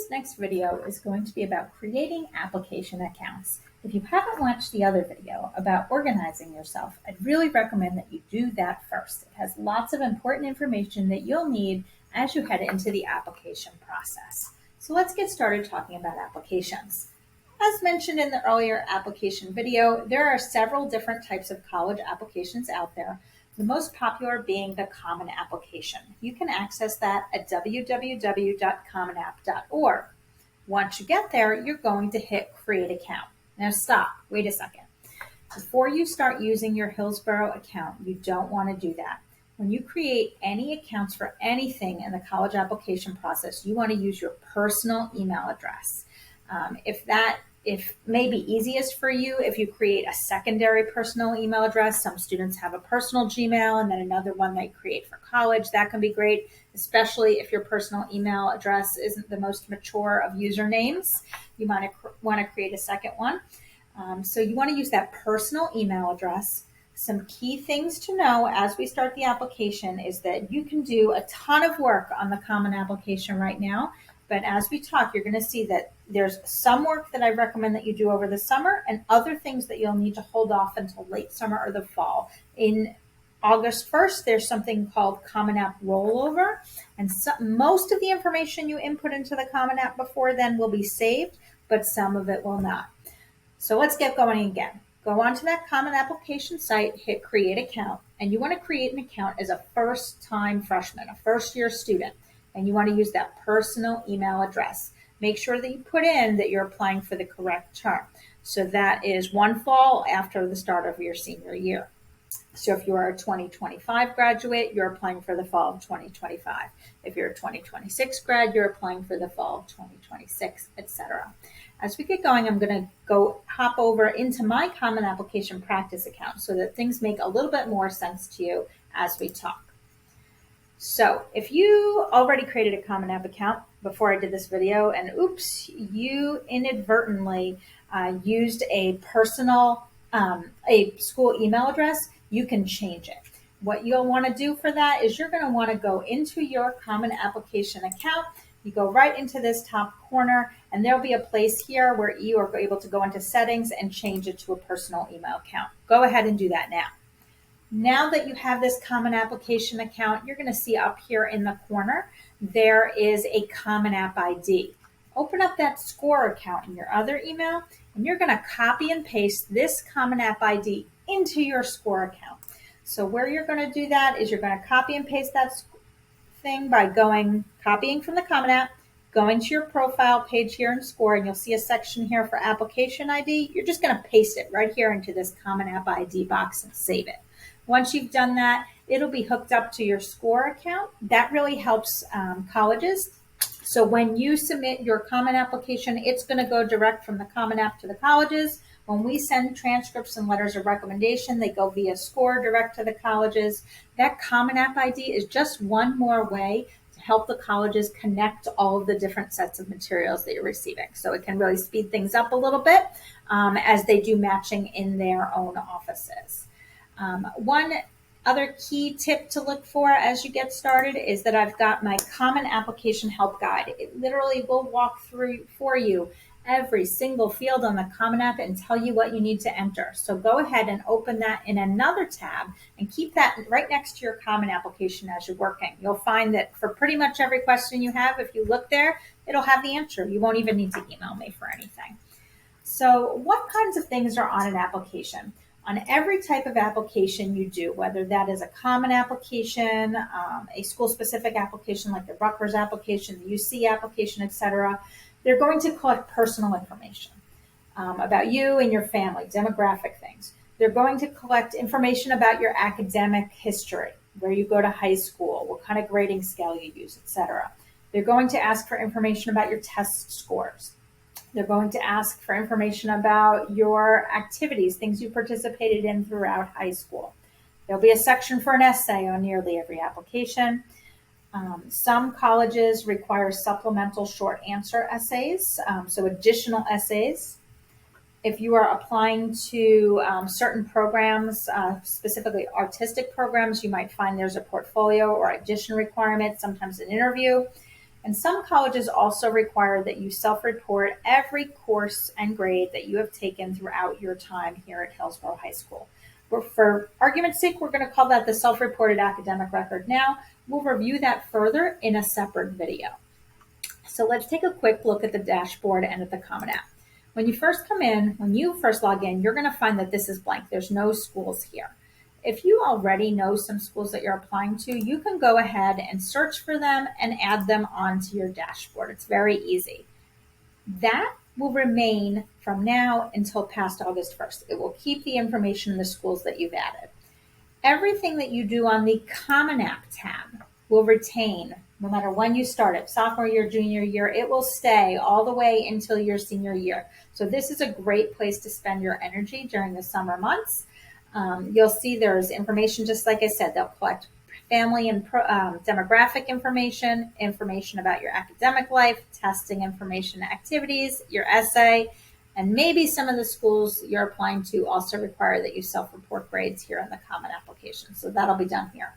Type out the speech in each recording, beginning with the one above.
This next video is going to be about creating application accounts. If you haven't watched the other video about organizing yourself, I'd really recommend that you do that first. It has lots of important information that you'll need as you head into the application process. So let's get started talking about applications. As mentioned in the earlier application video, there are several different types of college applications out there, the most popular being the Common Application. You can access that at www.commonapp.org. Once you get there, you're going to hit Create Account. Now stop, wait a second. Before you start using your Hillsborough account, you don't want to do that. When you create any accounts for anything in the college application process, you want to use your personal email address. If maybe easiest for you, if you create a secondary personal email address. Some students have a personal Gmail and then another one they create for college. That can be great, especially if your personal email address isn't the most mature of usernames. You might want to create a second one. So you want to use that personal email address. Some key things to know as we start the application is that you can do a ton of work on the Common Application right now. But as we talk, you're going to see that there's some work that I recommend that you do over the summer and other things that you'll need to hold off until late summer or the fall. In August 1st, there's something called Common App Rollover. And most of the information you input into the Common App before then will be saved, but some of it will not. So let's get going again. Go onto that Common Application site, hit Create Account, and you want to create an account as a first-time freshman, a first-year student. And you want to use that personal email address. Make sure that you put in that you're applying for the correct term. So that is one fall after the start of your senior year. So if you are a 2025 graduate, you're applying for the fall of 2025. If you're a 2026 grad, you're applying for the fall of 2026, etc. As we get going, I'm going to hop over into my Common Application practice account so that things make a little bit more sense to you as we talk. So if you already created a Common App account before I did this video and oops, you inadvertently used a personal, a school email address, you can change it. What you'll want to do for that is you're going to want to go into your Common Application account. You go right into this top corner and there'll be a place here where you are able to go into settings and change it to a personal email account. Go ahead and do that now. Now that you have this Common Application account, you're going to see up here in the corner, there is a Common App ID. Open up that SCORE account in your other email, and you're going to copy and paste this Common App ID into your SCORE account. So where you're going to do that is you're going to copy and paste that thing by copying from the Common App, going to your profile page here in SCORE, and you'll see a section here for Application ID. You're just going to paste it right here into this Common App ID box and save it. Once you've done that, it'll be hooked up to your SCORE account. That really helps colleges. So when you submit your Common Application, it's going to go direct from the Common App to the colleges. When we send transcripts and letters of recommendation, they go via SCORE direct to the colleges. That Common App ID is just one more way to help the colleges connect all of the different sets of materials that you're receiving. So it can really speed things up a little bit as they do matching in their own offices. One other key tip to look for as you get started is that I've got my Common Application Help Guide. It literally will walk through for you every single field on the Common App and tell you what you need to enter. So go ahead and open that in another tab and keep that right next to your Common Application as you're working. You'll find that for pretty much every question you have, if you look there, it'll have the answer. You won't even need to email me for anything. So what kinds of things are on an application? On every type of application you do, whether that is a Common Application, a school-specific application like the Rutgers application, the UC application, etc., they're going to collect personal information about you and your family, demographic things. They're going to collect information about your academic history, where you go to high school, what kind of grading scale you use, etc. They're going to ask for information about your test scores. They're going to ask for information about your activities, things you participated in throughout high school. There'll be a section for an essay on nearly every application. Some colleges require supplemental short answer essays, so additional essays. If you are applying to certain programs, specifically artistic programs, you might find there's a portfolio or audition requirement, sometimes an interview. And some colleges also require that you self-report every course and grade that you have taken throughout your time here at Hillsborough High School. For argument's sake, we're going to call that the self-reported academic record now. We'll review that further in a separate video. So let's take a quick look at the dashboard and at the Common App. When you first come in, when you first log in, you're going to find that this is blank. There's no schools here. If you already know some schools that you're applying to, you can go ahead and search for them and add them onto your dashboard. It's very easy. That will remain from now until past August 1st. It will keep the information in the schools that you've added. Everything that you do on the Common App tab will retain no matter when you start it, sophomore year, junior year. It will stay all the way until your senior year. So this is a great place to spend your energy during the summer months. You'll see there's information, just like I said, they'll collect family and demographic information, information about your academic life, testing information, activities, your essay, and maybe some of the schools you're applying to also require that you self-report grades here in the Common Application. So that'll be done here.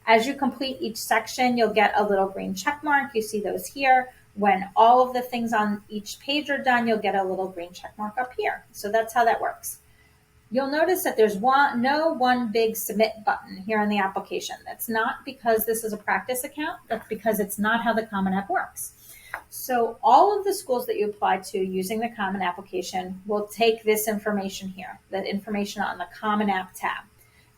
As you complete each section, you'll get a little green check mark. You see those here. When all of the things on each page are done, you'll get a little green check mark up here. So that's how that works. You'll notice that there's no one big submit button here on the application. That's not because this is a practice account. That's because it's not how the Common App works. So all of the schools that you apply to using the Common Application will take this information here, that information on the Common App tab.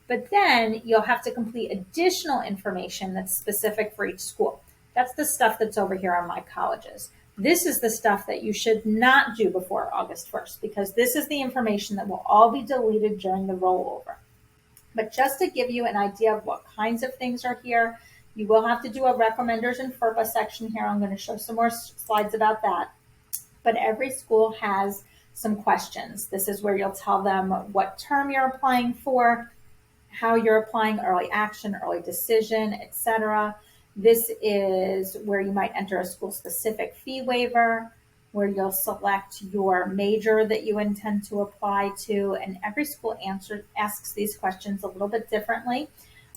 But then you'll have to complete additional information that's specific for each school. That's the stuff that's over here on My Colleges. This is the stuff that you should not do before August 1st, because this is the information that will all be deleted during the rollover. But just to give you an idea of what kinds of things are here, you will have to do a recommenders and FERPA section here. I'm going to show some more slides about that. But every school has some questions. This is where you'll tell them what term you're applying for, how you're applying, early action, early decision, etc. This is where you might enter a school-specific fee waiver, where you'll select your major that you intend to apply to, and every school asks these questions a little bit differently.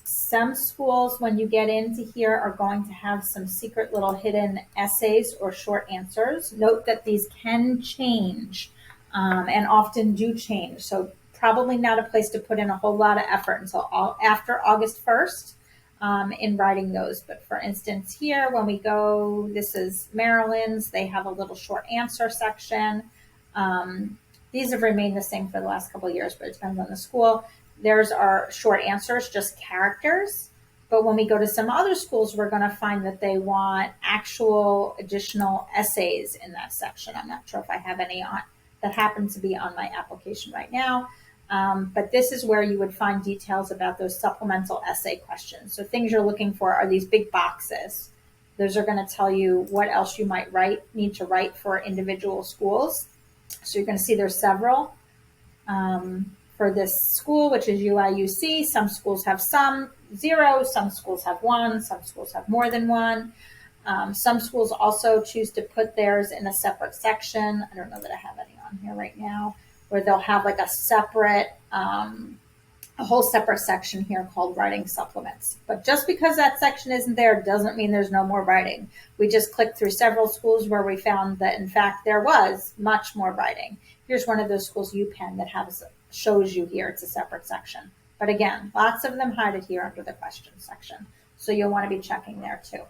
Some schools, when you get into here, are going to have some secret little hidden essays or short answers. Note that these can change and often do change, so probably not a place to put in a whole lot of effort until after August 1st. In writing those. But for instance, here, when we go, this is Maryland's, they have a little short answer section. These have remained the same for the last couple of years, but it depends on the school. There's our short answers, just characters. But when we go to some other schools, we're going to find that they want actual additional essays in that section. I'm not sure if I have any on that happen to be on my application right now. But this is where you would find details about those supplemental essay questions. So things you're looking for are these big boxes. Those are going to tell you what else you might need to write for individual schools. So you're going to see there's several. For this school, which is UIUC, some schools have some 0, some schools have 1, some schools have more than 1. Some schools also choose to put theirs in a separate section. I don't know that I have any on here right now, where they'll have like a separate, a whole separate section here called writing supplements. But just because that section isn't there doesn't mean there's no more writing. We just clicked through several schools where we found that, in fact, there was much more writing. Here's one of those schools, UPenn, that shows you here. It's a separate section. But again, lots of them hide it here under the questions section. So you'll want to be checking there too.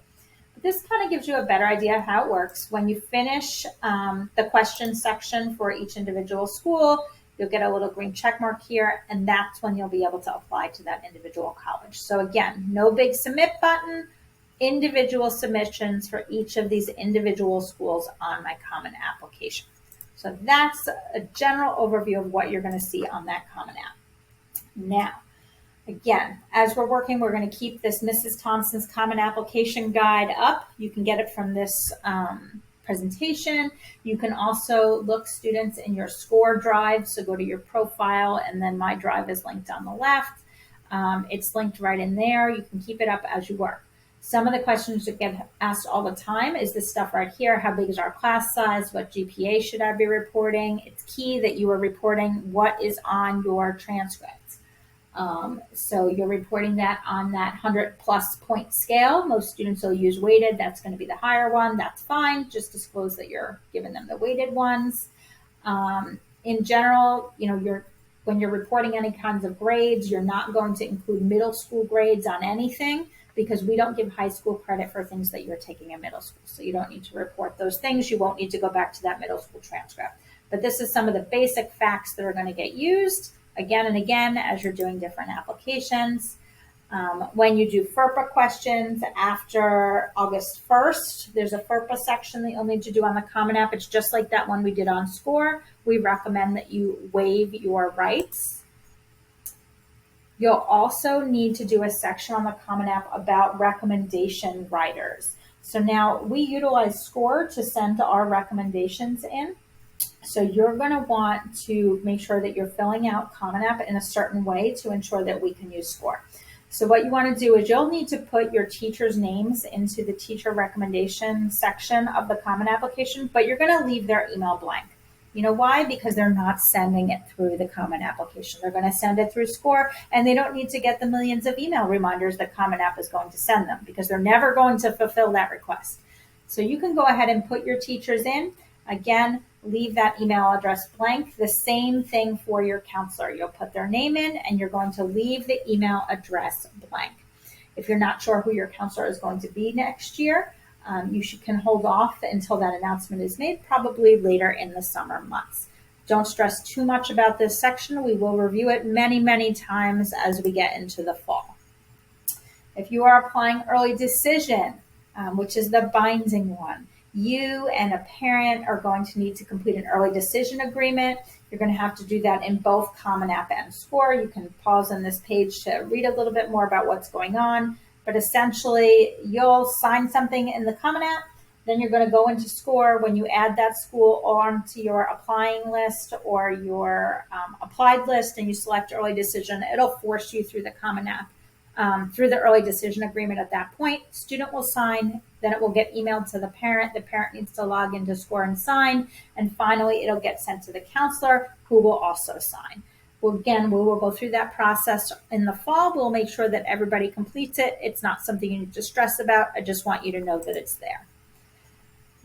But this kind of gives you a better idea of how it works. When you finish the question section for each individual school, you'll get a little green check mark here, and that's when you'll be able to apply to that individual college. So again, no big submit button, individual submissions for each of these individual schools on My Common Application. So that's a general overview of what you're going to see on that Common App. Now, again, as we're working, we're going to keep this Mrs. Thompson's Common Application Guide up. You can get it from this presentation. You can also look, students, in your score drive. So go to your profile, and then my drive is linked on the left. It's linked right in there. You can keep it up as you work. Some of the questions that get asked all the time is this stuff right here. How big is our class size? What GPA should I be reporting? It's key that you are reporting what is on your transcripts. So you're reporting that on that 100+ point scale. Most students will use weighted. That's going to be the higher one. That's fine. Just disclose that you're giving them the weighted ones. In general, when you're reporting any kinds of grades, you're not going to include middle school grades on anything because we don't give high school credit for things that you're taking in middle school. So you don't need to report those things. You won't need to go back to that middle school transcript. But this is some of the basic facts that are going to get used again and again as you're doing different applications. When you do FERPA questions after August 1st, there's a FERPA section that you'll need to do on the Common App. It's just like that one we did on SCORE. We recommend that you waive your rights. You'll also need to do a section on the Common App about recommendation writers. So now we utilize SCORE to send our recommendations in. So you're going to want to make sure that you're filling out Common App in a certain way to ensure that we can use SCORE. So what you want to do is you'll need to put your teachers' names into the teacher recommendation section of the Common Application, but you're going to leave their email blank. You know why? Because they're not sending it through the Common Application. They're going to send it through SCORE, and they don't need to get the millions of email reminders that Common App is going to send them because they're never going to fulfill that request. So you can go ahead and put your teachers in. Again, leave that email address blank. The same thing for your counselor. You'll put their name in and you're going to leave the email address blank. If you're not sure who your counselor is going to be next year, can hold off until that announcement is made, probably later in the summer months. Don't stress too much about this section. We will review it many, many times as we get into the fall. If you are applying early decision, which is the binding one, you and a parent are going to need to complete an early decision agreement. You're going to have to do that in both Common App and SCORE. You can pause on this page to read a little bit more about what's going on. But essentially, you'll sign something in the Common App. Then you're going to go into SCORE. When you add that school onto your applying list or your applied list and you select early decision, it'll force you through the Common App. Through the early decision agreement at that point. Student will sign, then it will get emailed to the parent. The parent needs to log into SCORE and sign, and finally it'll get sent to the counselor who will also sign. Well, again, we will go through that process in the fall. We'll make sure that everybody completes it. It's not something you need to stress about. I just want you to know that it's there.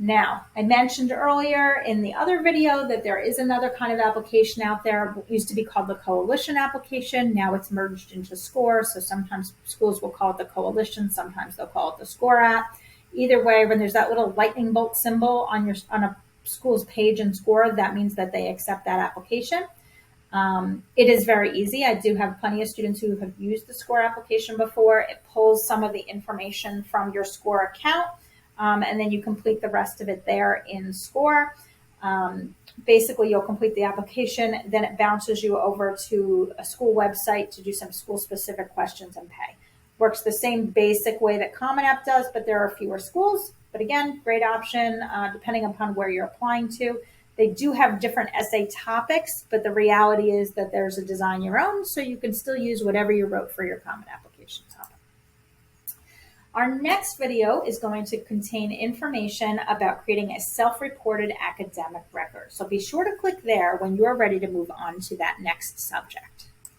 Now, I mentioned earlier in the other video that there is another kind of application out there. It used to be called the Coalition application. Now it's merged into SCORE. So sometimes schools will call it the Coalition. Sometimes they'll call it the SCORE app. Either way, when there's that little lightning bolt symbol on a school's page in SCORE, that means that they accept that application. It is very easy. I do have plenty of students who have used the SCORE application before. It pulls some of the information from your SCORE account. And then you complete the rest of it there in SCORE. Basically, you'll complete the application, then it bounces you over to a school website to do some school-specific questions and pay. Works the same basic way that Common App does, but there are fewer schools. But again, great option depending upon where you're applying to. They do have different essay topics, but the reality is that there's a design your own, so you can still use whatever you wrote for your Common Application topic. Our next video is going to contain information about creating a self-reported academic record. So be sure to click there when you're ready to move on to that next subject.